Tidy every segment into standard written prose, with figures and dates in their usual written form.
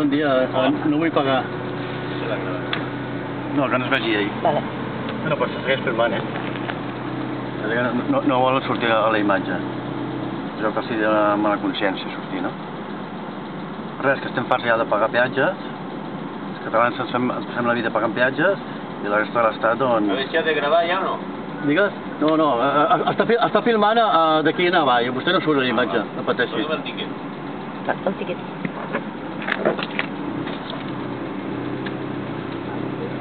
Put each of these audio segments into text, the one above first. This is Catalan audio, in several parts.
Bon dia, no vull pagar. No, que no es vegi ell. Vale. No, però se segueix filmant, No vol sortir a la imatge. És el que els dona mala consciència, sortir, no? Res, que estem farts ja de pagar peatges. Els catalans ens passem la vida pagant peatges i la resta de l'estat, doncs... ¿Habéis ya de grabar ya o no? Digues? No, està filmant d'aquí en avall. Vostè no surt a la imatge, no pateixi. Posa'm el tiquet. El tiquet.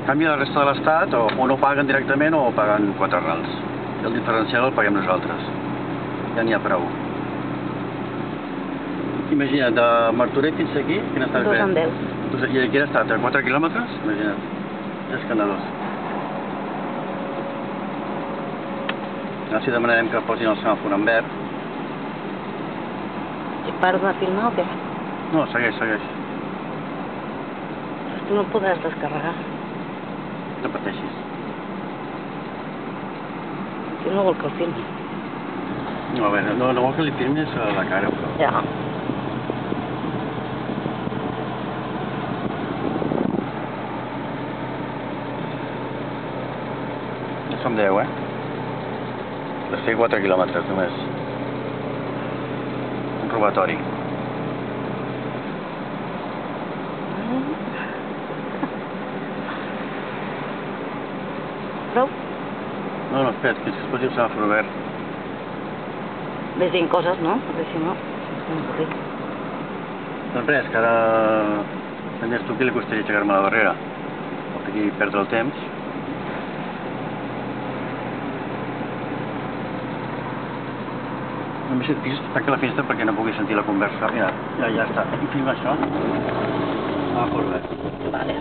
En canvi, la resta de l'estat o no paguen directament o paguen 4 rals. I el diferencial el paguem nosaltres. Ja n'hi ha prou. Imagina't, de Martorell fins aquí, quin està fent? 2 amb 10. I aquí ha estat, a 4 quilòmetres? Imagina't. És escandalós. Ara si demanarem que posin el semàfor en verd. Si paro de filmar o què? No, segueix. Tu no podràs descarregar. No pateixis. Tu no vol que el filmi. No, a veure, no vol que li filmis la cara, però... Ja. Ja som 10, De fer 4 quilòmetres només. Un robatori. Prou? No, espera't, que es posi el semàfor verd. Ves dient coses, no? Perquè si no, no puc dir. Doncs res, que ara... Tenies tu que li costaria aixecar-me la barrera. Pot aquí perdre el temps. Només si et fixes, tanca la finestra perquè no pugui sentir la conversa. Mira, ja està. I filma això. Ah, pues res. Vale,